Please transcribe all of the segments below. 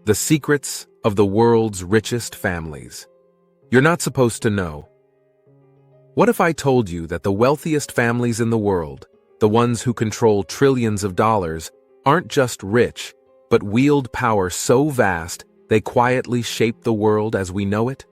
The secrets of the world's richest families. You're not supposed to know. What if I told you that the wealthiest families in the world, the ones who control trillions of dollars, aren't just rich, but wield power so vast they quietly shape the world as we know it?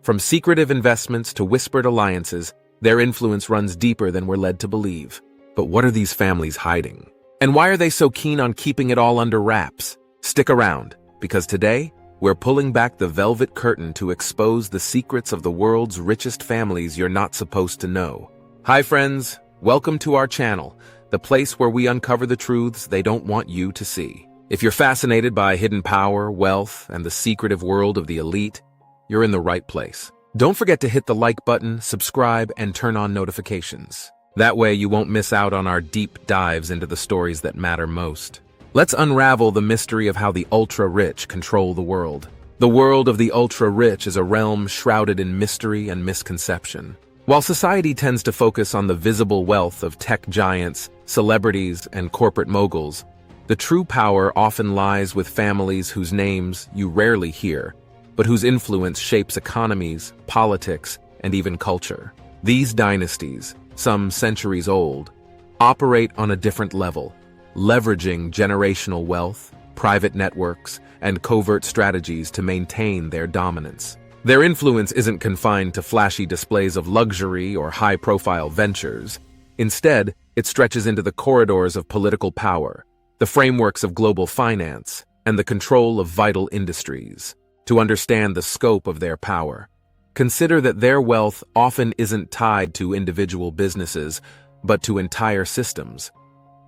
From secretive investments to whispered alliances, their influence runs deeper than we're led to believe. But what are these families hiding? And why are they so keen on keeping it all under wraps? Stick around, because today, we're pulling back the velvet curtain to expose the secrets of the world's richest families you're not supposed to know. Hi friends, welcome to our channel, the place where we uncover the truths they don't want you to see. If you're fascinated by hidden power, wealth, and the secretive world of the elite, you're in the right place. Don't forget to hit the like button, subscribe, and turn on notifications. That way you won't miss out on our deep dives into the stories that matter most. Let's unravel the mystery of how the ultra-rich control the world. The world of the ultra-rich is a realm shrouded in mystery and misconception. While society tends to focus on the visible wealth of tech giants, celebrities, and corporate moguls, the true power often lies with families whose names you rarely hear, but whose influence shapes economies, politics, and even culture. These dynasties, some centuries old, operate on a different level, leveraging generational wealth, private networks, and covert strategies to maintain their dominance. Their influence isn't confined to flashy displays of luxury or high-profile ventures. Instead, it stretches into the corridors of political power, the frameworks of global finance, and the control of vital industries. To understand the scope of their power, consider that their wealth often isn't tied to individual businesses, but to entire systems.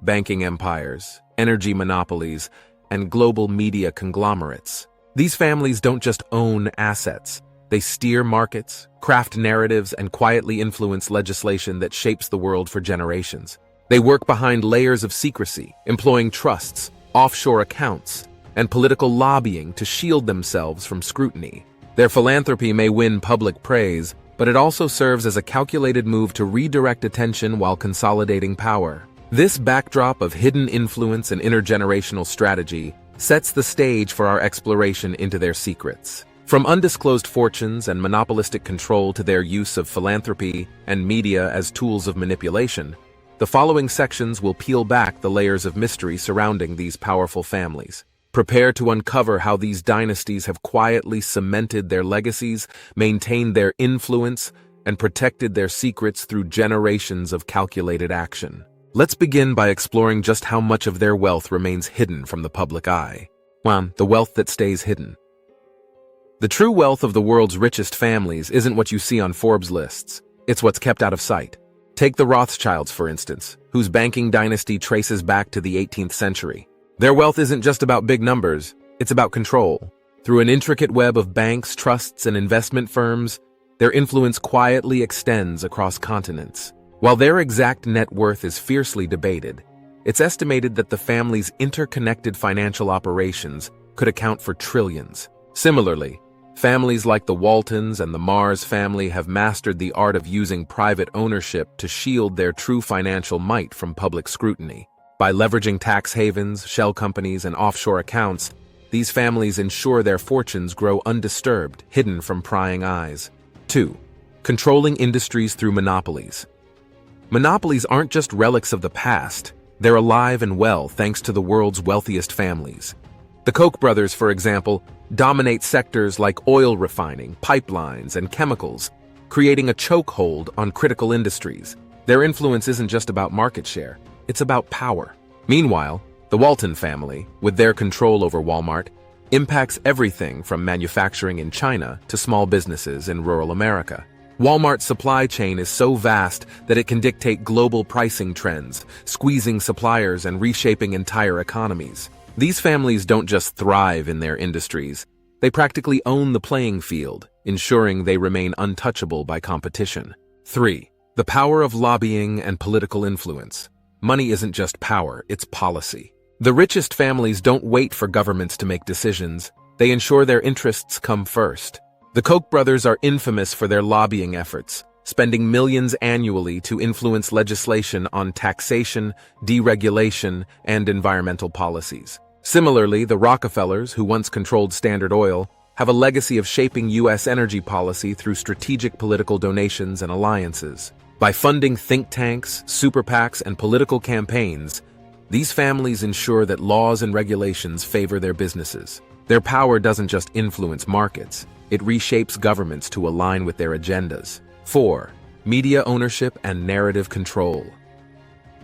Banking empires, energy monopolies, and global media conglomerates. These families don't just own assets. They steer markets, craft narratives, and quietly influence legislation that shapes the world for generations. They work behind layers of secrecy, employing trusts, offshore accounts, and political lobbying to shield themselves from scrutiny. Their philanthropy may win public praise, but it also serves as a calculated move to redirect attention while consolidating power. This backdrop of hidden influence and intergenerational strategy sets the stage for our exploration into their secrets. From undisclosed fortunes and monopolistic control to their use of philanthropy and media as tools of manipulation, the following sections will peel back the layers of mystery surrounding these powerful families. Prepare to uncover how these dynasties have quietly cemented their legacies, maintained their influence, and protected their secrets through generations of calculated action. Let's begin by exploring just how much of their wealth remains hidden from the public eye. 1. The wealth that stays hidden. The true wealth of the world's richest families isn't what you see on Forbes lists. It's what's kept out of sight. Take the Rothschilds, for instance, whose banking dynasty traces back to the 18th century. Their wealth isn't just about big numbers, it's about control. Through an intricate web of banks, trusts, and investment firms, their influence quietly extends across continents. While their exact net worth is fiercely debated, it's estimated that the family's interconnected financial operations could account for trillions. Similarly, families like the Waltons and the Mars family have mastered the art of using private ownership to shield their true financial might from public scrutiny. By leveraging tax havens, shell companies, and offshore accounts, these families ensure their fortunes grow undisturbed, hidden from prying eyes. 2. Controlling industries through monopolies. Monopolies aren't just relics of the past, they're alive and well thanks to the world's wealthiest families. The Koch brothers, for example, dominate sectors like oil refining, pipelines, and chemicals, creating a chokehold on critical industries. Their influence isn't just about market share, it's about power. Meanwhile, the Walton family, with their control over Walmart, impacts everything from manufacturing in China to small businesses in rural America. Walmart's supply chain is so vast that it can dictate global pricing trends, squeezing suppliers and reshaping entire economies. These families don't just thrive in their industries, they practically own the playing field, ensuring they remain untouchable by competition. 3. The power of lobbying and political influence. Money isn't just power, it's policy. The richest families don't wait for governments to make decisions, they ensure their interests come first. The Koch brothers are infamous for their lobbying efforts, spending millions annually to influence legislation on taxation, deregulation, and environmental policies. Similarly, the Rockefellers, who once controlled Standard Oil, have a legacy of shaping U.S. energy policy through strategic political donations and alliances. By funding think tanks, super PACs, and political campaigns, these families ensure that laws and regulations favor their businesses. Their power doesn't just influence markets, it reshapes governments to align with their agendas. 4. Media ownership and narrative control.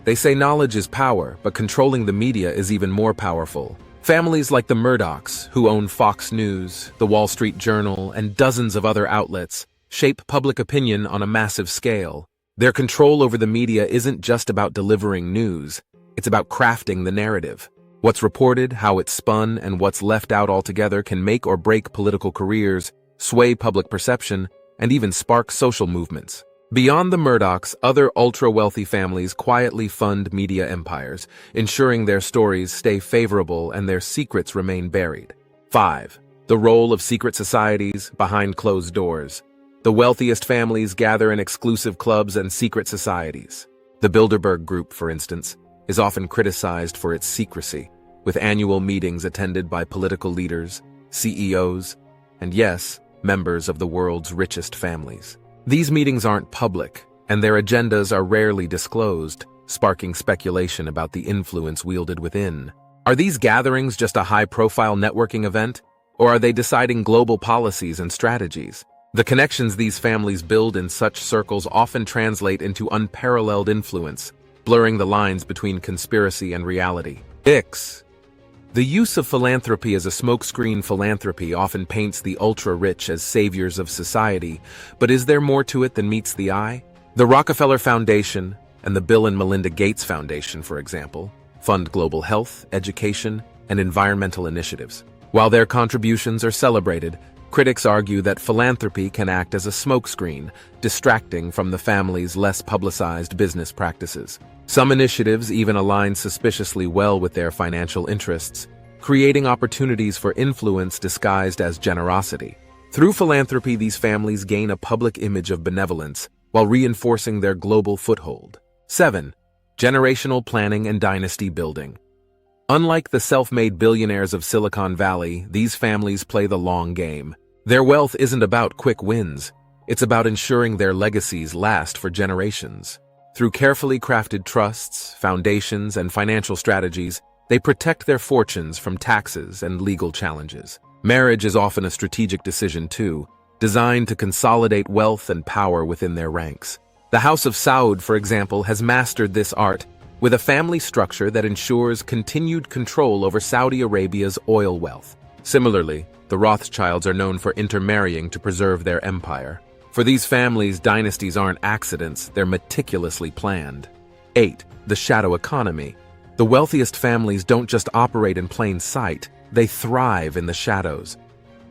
They say knowledge is power, but controlling the media is even more powerful. Families like the Murdochs, who own Fox News, the Wall Street Journal, and dozens of other outlets, shape public opinion on a massive scale. Their control over the media isn't just about delivering news, it's about crafting the narrative. What's reported, how it's spun, and what's left out altogether can make or break political careers, sway public perception, and even spark social movements. Beyond the Murdochs, other ultra-wealthy families quietly fund media empires, ensuring their stories stay favorable and their secrets remain buried. 5. The role of secret societies behind closed doors. The wealthiest families gather in exclusive clubs and secret societies. The Bilderberg Group, for instance, is often criticized for its secrecy, with annual meetings attended by political leaders, CEOs, and yes, members of the world's richest families. These meetings aren't public, and their agendas are rarely disclosed, sparking speculation about the influence wielded within. Are these gatherings just a high-profile networking event, or are they deciding global policies and strategies? The connections these families build in such circles often translate into unparalleled influence, blurring the lines between conspiracy and reality. 6. The use of philanthropy as a smokescreen. Philanthropy often paints the ultra-rich as saviors of society, but is there more to it than meets the eye? The Rockefeller Foundation and the Bill and Melinda Gates Foundation, for example, fund global health, education, and environmental initiatives. While their contributions are celebrated, critics argue that philanthropy can act as a smokescreen, distracting from the family's less publicized business practices. Some initiatives even align suspiciously well with their financial interests, creating opportunities for influence disguised as generosity. Through philanthropy, these families gain a public image of benevolence while reinforcing their global foothold. 7. Generational planning and dynasty building. Unlike the self-made billionaires of Silicon Valley, these families play the long game. Their wealth isn't about quick wins, it's about ensuring their legacies last for generations. Through carefully crafted trusts, foundations, and financial strategies, they protect their fortunes from taxes and legal challenges. Marriage is often a strategic decision too, designed to consolidate wealth and power within their ranks. The House of Saud, for example, has mastered this art with a family structure that ensures continued control over Saudi Arabia's oil wealth. Similarly, the Rothschilds are known for intermarrying to preserve their empire. For these families, dynasties aren't accidents, they're meticulously planned. 8. The shadow economy. The wealthiest families don't just operate in plain sight, they thrive in the shadows.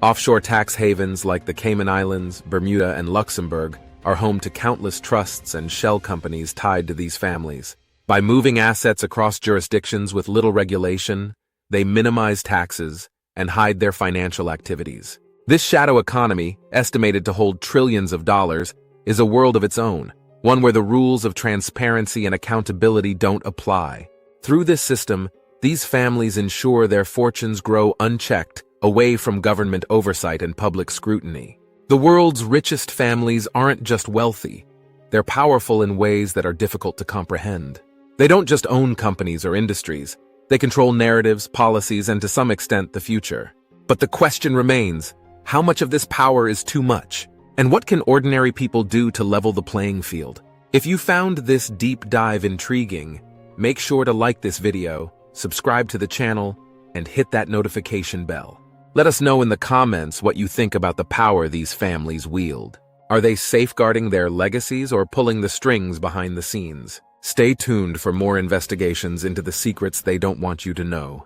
Offshore tax havens like the Cayman Islands, Bermuda, and Luxembourg are home to countless trusts and shell companies tied to these families. By moving assets across jurisdictions with little regulation, they minimize taxes and hide their financial activities. This shadow economy, estimated to hold trillions of dollars, is a world of its own, one where the rules of transparency and accountability don't apply. Through this system, these families ensure their fortunes grow unchecked, away from government oversight and public scrutiny. The world's richest families aren't just wealthy, they're powerful in ways that are difficult to comprehend. They don't just own companies or industries, they control narratives, policies, and to some extent the future. But the question remains, how much of this power is too much? And what can ordinary people do to level the playing field? If you found this deep dive intriguing, make sure to like this video, subscribe to the channel, and hit that notification bell. Let us know in the comments what you think about the power these families wield. Are they safeguarding their legacies or pulling the strings behind the scenes? Stay tuned for more investigations into the secrets they don't want you to know.